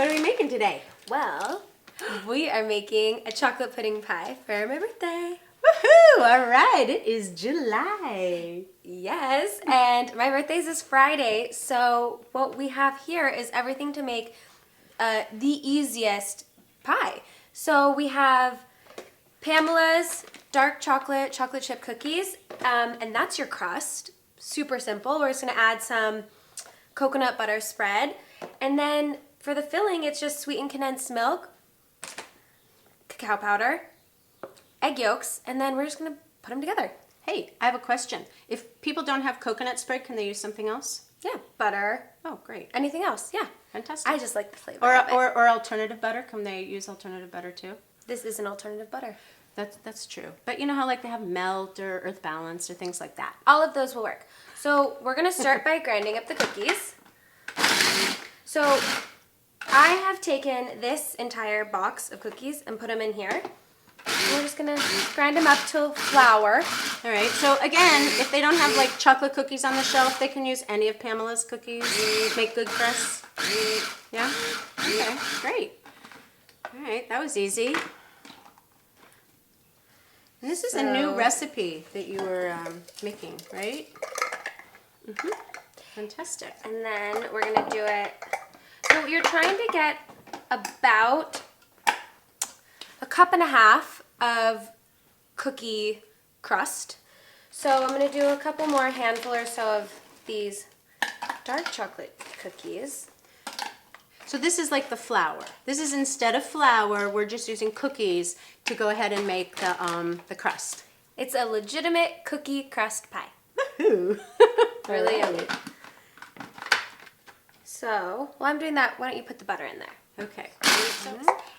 are we making today? Well, we are making a chocolate pudding pie for my birthday. Woohoo! All right, it is July. Yes, and my birthday's this Friday, so what we have here is everything to make the easiest pie. So we have Pamela's dark chocolate chip cookies, and that's your crust. Super simple. We're just gonna add some coconut butter spread, and then for the filling, it's just sweetened condensed milk, cacao powder, egg yolks, and then we're just gonna put them together. Hey, I have a question. If people don't have coconut spread, can they use something else? Yeah, butter. Oh, great. Anything else? Yeah. Fantastic. I just like the flavor of it. Or alternative butter. Can they use alternative butter too? This is an alternative butter. That's true. But you know how like they have melt or earth balance or things like that. All of those will work. So we're gonna start by grinding up the cookies. So I have taken this entire box of cookies and put them in here. And we're just gonna grind them up till flour. All right. So again, if they don't have like chocolate cookies on the shelf, they can use any of Pamela's cookies. Make good crusts. Yeah. Okay. Great. All right. That was easy. And this is a new recipe that you were making, right? Mm-hmm. Fantastic. And then we're gonna do it. So you're trying to get about a cup and a half of cookie crust. So I'm gonna do a couple more handful or so of these dark chocolate cookies. So this is like the flour. This is instead of flour, we're just using cookies to go ahead and make the crust. It's a legitimate cookie crust pie. Woohoo! Really yummy. So while I'm doing that, why don't you put the butter in there? Okay.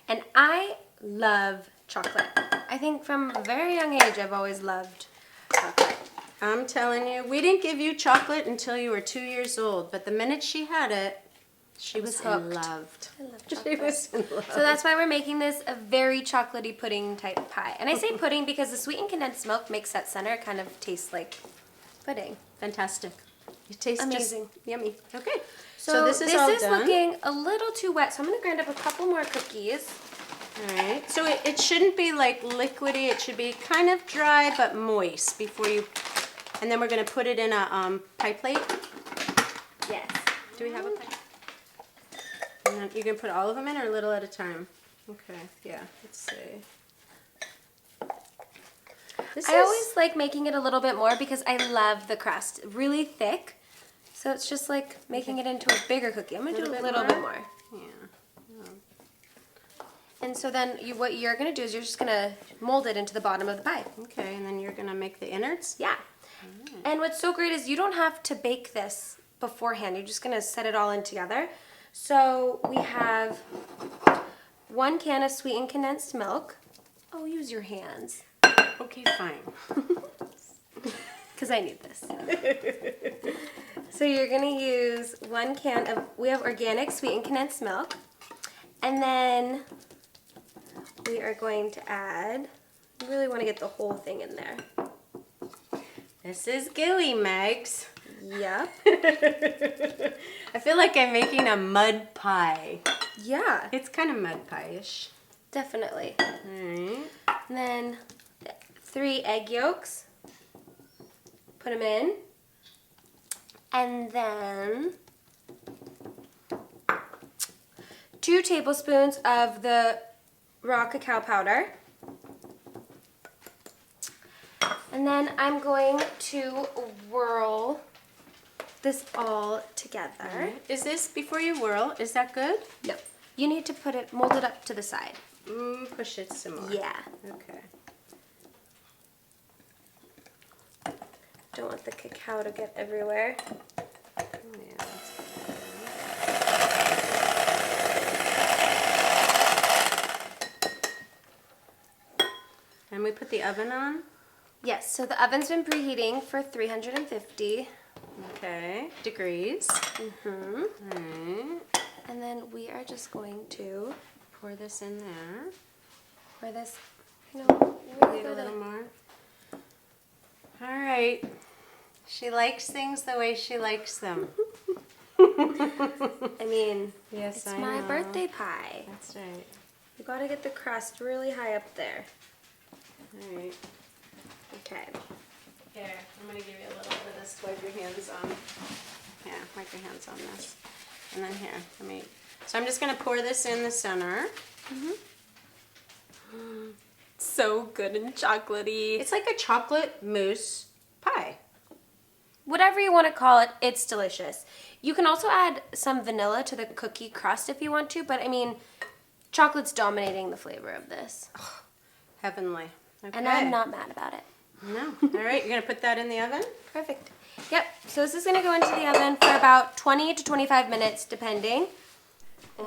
And I love chocolate. I think from a very young age I've always loved chocolate. I'm telling you, we didn't give you chocolate until you were 2 years old, but the minute she had it, she was in hooked. love. I love She chocolate. was in love. So that's why we're making this a very chocolatey pudding type pie. And I say pudding because the sweetened condensed milk makes that center kind of taste like pudding. Fantastic. It tastes Amazing. just yummy. Okay. So this is all done. looking a little too wet, so I'm gonna grind up a couple more cookies. All right. So it shouldn't be like liquidy. It should be kind of dry but moist before you. And then we're gonna put it in a pie plate. Yes. Do we have a pie? And then you can put all of them in or a little at a time. Okay. Yeah. Let's see. I always like making it a little bit more because I love the crust. Really thick. So it's just like making it into a bigger cookie. I'm gonna do a little bit more. Yeah. And so then what you're gonna do is you're just gonna mold it into the bottom of the pie. Okay, and then you're gonna make the innards? Yeah. And what's so great is you don't have to bake this beforehand. You're just gonna set it all in together. So we have 1 can of sweetened condensed milk. Oh, use your hands. Okay, fine. Because I need this. So you're gonna use 1 can of, we have organic sweetened condensed milk. And then we are going to add, you really want to get the whole thing in there. This is gooey, Megs. Yep. I feel like I'm making a mud pie. Yeah, It's kind of mud pie-ish. definitely. Alright. And then 3 egg yolks. Put them in. And then 2 tablespoons of the raw cacao powder. And then I'm going to whirl this all together. Is this, before you whirl, is that good? No, you need to mold it up to the side. Push it some more. Yeah. Okay. Don't want the cacao to get everywhere. Yeah, that's good. And we put the oven on? Yes, so the oven's been preheating for 350. Okay. Degrees. Mm-hmm. Alright. And then we are just going to Pour this in there. pour this, really Leave a little more. Alright. She likes things the way she likes them. I mean, Yes, it's I my know. birthday pie. That's right. You gotta get the crust really high up there. All right. Okay. Here, I'm gonna give you a little bit of this to wipe your hands on. Yeah, wipe your hands on this. And then here, so I'm just gonna pour this in the center. So good and chocolatey. It's like a chocolate mousse pie. Whatever you want to call it, it's delicious. You can also add some vanilla to the cookie crust if you want to, but I mean, chocolate's dominating the flavor of this. Heavenly. Okay. And I'm not mad about it. No. All right, you're gonna put that in the oven? Perfect. Yep, so this is gonna go into the oven for about 20 to 25 minutes, depending.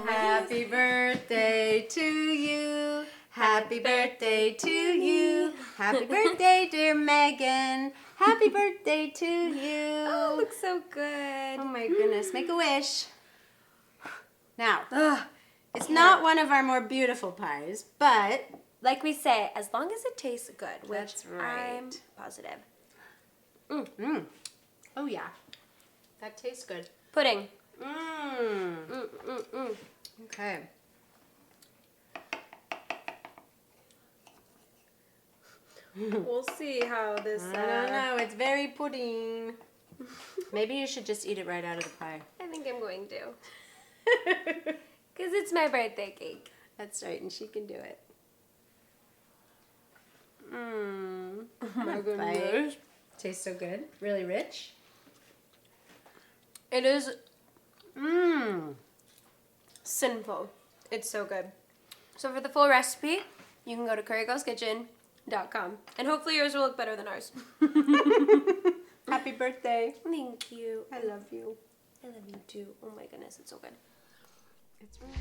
Happy birthday to you. Happy birthday to you. Happy birthday, dear Megan. Happy birthday to you. Oh, it looks so good. Oh my goodness, make a wish. Now, it's not one of our more beautiful pies, but Like we say, as long as it tastes good, which That's right. I'm positive. oh yeah, that tastes good. Pudding. Okay. We'll see how this... I don't know, it's very pudding. Maybe you should just eat it right out of the pie. I think I'm going to. Because it's my birthday cake. That's right, and she can do it. Oh my goodness. Bite. Tastes so good. Really rich. It is sinful. It's so good. So for the full recipe, you can go to currygirlskitchen.com. And hopefully yours will look better than ours. Happy birthday. Thank you. I love you. I love you too. Oh my goodness, it's so good. It's really